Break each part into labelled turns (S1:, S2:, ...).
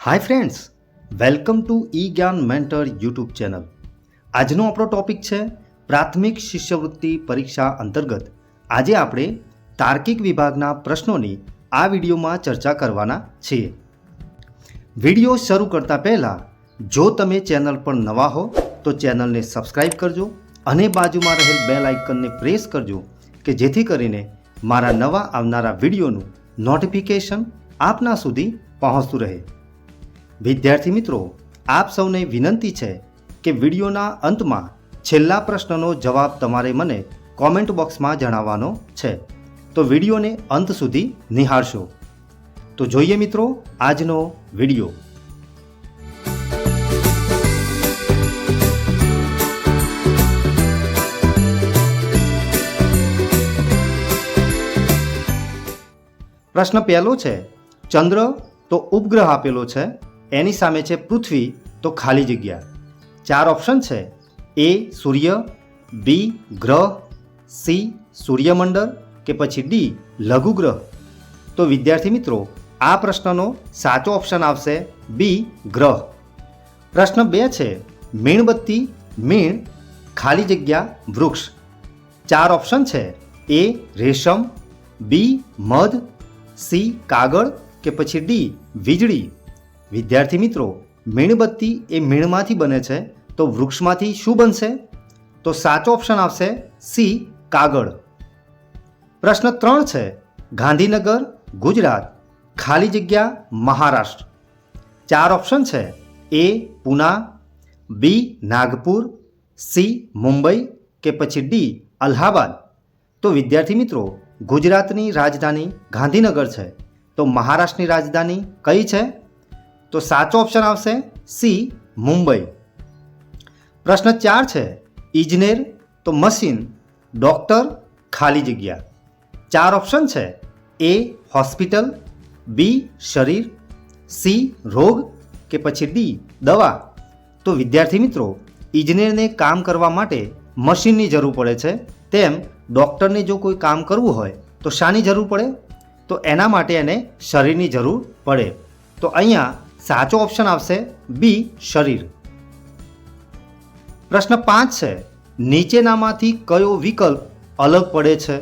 S1: Hi friends, welcome to ઈ જ્ઞાન mentor YouTube channel. આજનો આપણો ટોપિક છે પ્રાથમિક શિષ્યવૃત્તિ પરીક્ષા અંતર્ગત આજે આપણે તાર્કિક વિભાગના પ્રશ્નોની આ વિડીયોમાં ચર્ચા કરવાના છીએ. વિડીયો શરૂ કરતા પહેલાં જો તમે ચેનલ પર નવા હો તો ચેનલને સબસ્ક્રાઈબ કરજો અને બાજુમાં રહેલ બેલ આઇકનને પ્રેસ કરજો કે જેથી કરીને મારા નવા આવનારા વિડીયોનું નોટિફિકેશન આપના સુધી પહોંચતું રહે. વિદ્યાર્થી મિત્રો, આપ સૌને વિનંતી છે કે વિડીયોના અંતમાં છેલ્લા પ્રશ્નનો જવાબ તમારે મને કોમેન્ટ બોક્સમાં જણાવવાનો છે, તો વિડીયોને અંત સુધી નિહાળશો. તો જોઈએ મિત્રો આજનો વિડીયો. પ્રશ્ન પહેલો છે, ચંદ્ર તો ઉપગ્રહ આપેલો છે, એની સામે છે પૃથ્વી તો ખાલી જગ્યા. 4 ઓપ્શન છે: એ સૂર્ય, બી ગ્રહ, સી સૂર્યમંડળ કે પછી ડી લઘુગ્રહ. તો વિદ્યાર્થી મિત્રો, આ પ્રશ્નનો સાચો ઓપ્શન આવશે બી ગ્રહ. પ્રશ્ન 2 છે, મીણબત્તી મીણ ખાલી જગ્યા વૃક્ષ. 4 ઓપ્શન છે: એ રેશમ, બી મધ, સી કાગળ કે પછી ડી વીજળી. વિદ્યાર્થી મિત્રો, મીણબત્તી એ મીણમાંથી બને છે, તો વૃક્ષમાંથી શું બનશે? તો સાચો ઓપ્શન આવશે સી કાગળ. પ્રશ્ન 3 છે, ગાંધીનગર ગુજરાત ખાલી જગ્યા મહારાષ્ટ્ર. 4 ઓપ્શન છે: એ પૂના, બી નાગપુર, સી મુંબઈ કે પછી ડી અલ્હાબાદ. તો વિદ્યાર્થી મિત્રો, ગુજરાતની રાજધાની ગાંધીનગર છે, તો મહારાષ્ટ્રની રાજધાની કઈ છે? તો સાચો ઓપ્શન આવશે સી મુંબઈ. પ્રશ્ન 4 છે, ઇજનેર તો મશીન, ડોક્ટર ખાલી જગ્યા. 4 ઓપ્શન છે: એ હોસ્પિટલ, બી શરીર, સી રોગ કે પછી ડી દવા. તો વિદ્યાર્થી મિત્રો, ઇજનેરને કામ કરવા માટે મશીનની જરૂર પડે છે, તેમ ડૉક્ટરને જો કોઈ કામ કરવું હોય તો શાની જરૂર પડે? તો એના માટે એને શરીરની જરૂર પડે. તો અહીંયા સાચો ઓપ્શન આવશે બી શરીર. પ્રશ્ન 5 છે, નીચેનામાંથી કયો વિકલ્પ અલગ પડે છે?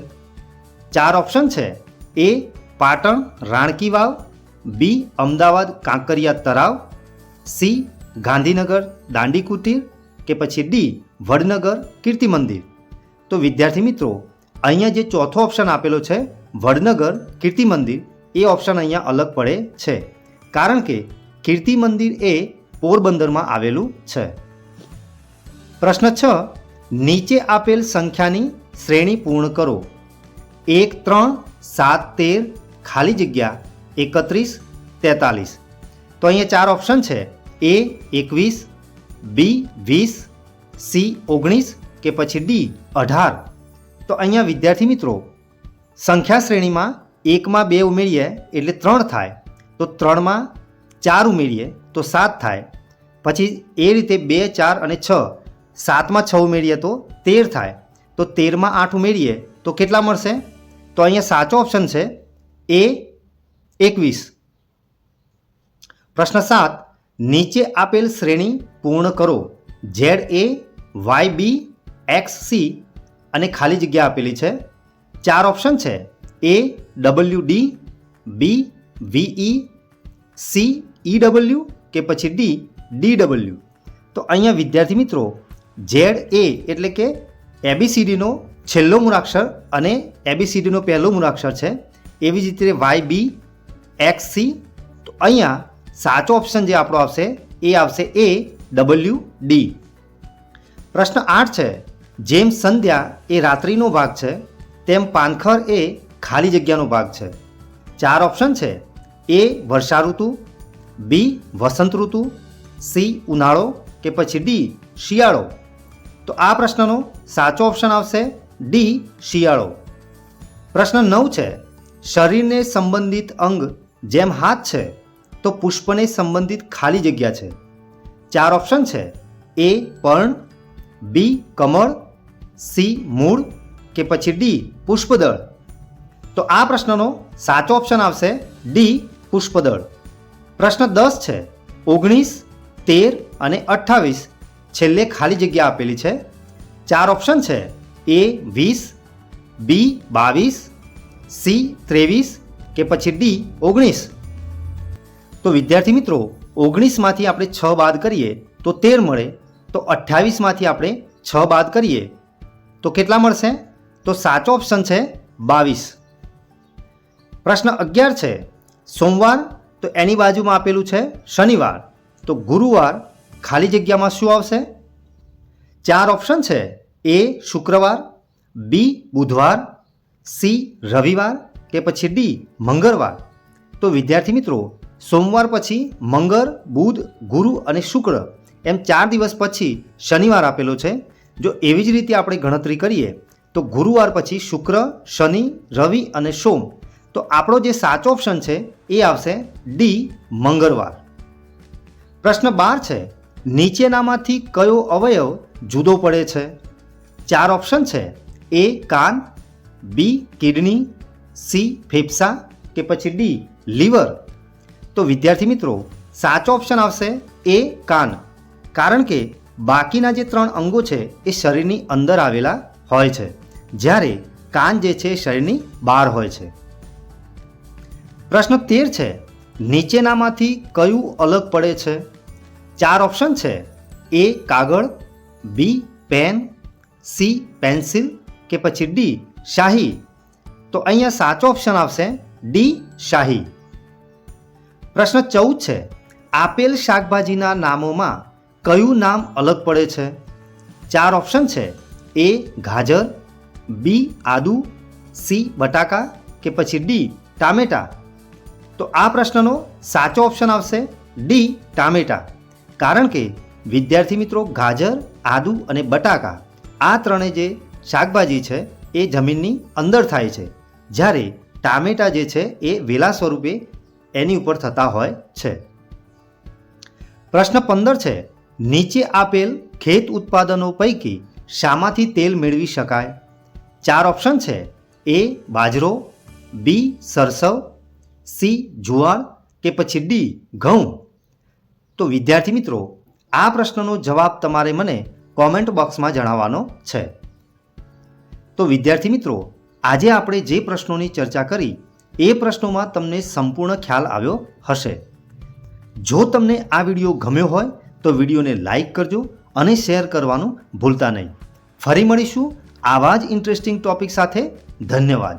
S1: 4 ઓપ્શન છે: એ પાટણ રાણકી વાવ, બી અમદાવાદ કાંકરિયા તળાવ, સી ગાંધીનગર દાંડી કુટીર કે પછી ડી વડનગર કીર્તિ મંદિર. તો વિદ્યાર્થી મિત્રો, અહીંયા જે ચોથો ઓપ્શન આપેલો છે વડનગર કીર્તિ મંદિર, એ ઓપ્શન અહીંયા અલગ પડે છે, કારણ કે કીર્તિ મંદિર એ પોરબંદરમાં આવેલું છે. પ્રશ્ન 6, નીચે આપેલ સંખ્યાની શ્રેણી પૂર્ણ કરો. 1 3 7 13 ખાલી જગ્યા 31 43. તો અહીંયા 4 ઓપ્શન છે: એ 21, બી 20, સી 19 કે પછી ડી 18. તો અહીંયા વિદ્યાર્થી મિત્રો, સંખ્યા શ્રેણીમાં 1માં 2 ઉમેરીએ એટલે 3 થાય, તો 3માં 4 ઉમેરીએ તો 7 થાય, પછી એ રીતે 2 4 અને 6, 7માં 6 ઉમેરીએ તો 13 થાય, તો 13માં 8 ઉમેરીએ તો કેટલા મળશે? તો અહીંયા સાચો ઓપ્શન છે એ 21. પ્રશ્ન 7, નીચે આપેલ શ્રેણી પૂર્ણ કરો. ZA YB XC અને ખાલી જગ્યા આપેલી છે. 4 ઓપ્શન છે: એ WD, બી VE, સી EW કે પછી ડી DW. તો અહીંયા વિદ્યાર્થી મિત્રો, ZA એટલે કે ABCDનો છેલ્લો મૂળાક્ષર અને ABCDનો પહેલો મૂળાક્ષર છે, એવી જ રીતે YB XC. તો અહીંયા સાચો ઓપ્શન જે આપણો આવશે એ આવશે AWD. પ્રશ્ન 8 છે, જેમ સંધ્યા એ રાત્રિનો ભાગ છે, તેમ પાનખર એ ખાલી જગ્યાનો ભાગ છે. 4 ઓપ્શન છે: એ વર્ષાઋતુ, બી વસંત ઋતુ, સી ઉનાળો કે પછી ડી શિયાળો. તો આ પ્રશ્નનો સાચો ઓપ્શન આવશે ડી શિયાળો. પ્રશ્ન 9 છે, શરીરને સંબંધિત અંગ જેમ હાથ છે, તો પુષ્પને સંબંધિત ખાલી જગ્યા છે. 4 ઓપ્શન છે: એ પર્ણ, બી કમળ, સી મૂળ કે પછી ડી પુષ્પદળ. તો આ પ્રશ્નનો સાચો ઓપ્શન આવશે ડી પુષ્પદળ. પ્રશ્ન 10 છે, 19, 13 અને 28 છેલ્લે ખાલી જગ્યા આપેલી છે. 4 ઓપ્શન છે. A 20, B 22, C 23 કે પછી D 19. તો વિદ્યાર્થી મિત્રો 19માંથી આપણે 6 બાદ કરીએ તો 13 મળે, તો 28માંથી આપણે 6 બાદ કરીએ તો કેટલા મળશે? તો સાચો ઓપ્શન છે 22. પ્રશ્ન 11 છે. સોમવાર તો એની બાજુમાં આપેલું છે શનિવાર, તો ગુરુવાર ખાલી જગ્યામાં શું આવશે? 4 ઓપ્શન છે. A શુક્રવાર, B બુધવાર, C રવિવાર કે પછી D મંગળવાર. તો વિદ્યાર્થી મિત્રો સોમવાર પછી મંગળ, બુધ, ગુરુ અને શુક્ર એમ 4 દિવસ પછી શનિવાર આપેલો છે. જો એવી જ રીતે આપણે ગણતરી કરીએ તો ગુરુવાર પછી શુક્ર, શનિ, રવિ અને સોમ. તો આપણો જે સાચો ઓપ્શન છે એ આવશે D મંગળવાર. પ્રશ્ન 12 છે. નીચેનામાંથી કયો અવયવ જુદો પડે છે? 4 ઓપ્શન છે. A કાન, B કિડની, C ફેફસા કે પછી D લીવર. તો વિદ્યાર્થી મિત્રો સાચો ઓપ્શન આવશે A કાન, કારણ કે બાકીના જે 3 અંગો છે એ શરીરની અંદર આવેલા હોય છે, જ્યારે કાન જે છે શરીરની બહાર હોય છે. પ્રશ્ન 13 છે. નીચેનામાંથી કયું અલગ પડે છે? 4 ઓપ્શન છે. A કાગળ, B પેન, C પેન્સિલ કે પછી D શાહી. તો અહીંયા સાચો ઓપ્શન આવશે D શાહી. પ્રશ્ન 14 છે. આપેલ શાકભાજીના નામોમાં કયું નામ અલગ પડે છે? 4 ઓપ્શન છે. A ગાજર, B આદુ, C બટાકા કે પછી D ટામેટા. તો આ પ્રશ્નનો સાચો ઓપ્શન આવશે D ટામેટા, કારણ કે વિદ્યાર્થી મિત્રો ગાજર, આદુ અને બટાકા આ ત્રણે જે શાકભાજી છે એ જમીનની અંદર થાય છે, જ્યારે ટામેટા જે છે એ વેલા સ્વરૂપે એની ઉપર થતા હોય છે. પ્રશ્ન 15 છે. નીચે આપેલ ખેત ઉત્પાદનો પૈકી શામાંથી તેલ મેળવી શકાય? 4 ઓપ્શન છે. A બાજરો, B સરસવ, C જુવાર કે પછી D ઘઉં. તો વિદ્યાર્થી મિત્રો આ પ્રશ્નનો જવાબ તમારે મને કોમેન્ટ બોક્સમાં જણાવવાનો છે. તો વિદ્યાર્થી મિત્રો આજે આપણે જે પ્રશ્નોની ચર્ચા કરી એ પ્રશ્નોમાં તમને સંપૂર્ણ ખ્યાલ આવ્યો હશે. જો તમને આ વિડીયો ગમ્યો હોય તો વિડીયોને લાઈક કરજો અને શેર કરવાનું ભૂલતા નહીં. ફરી મળીશું આવા જ ઇન્ટરેસ્ટિંગ ટોપિક સાથે. ધન્યવાદ.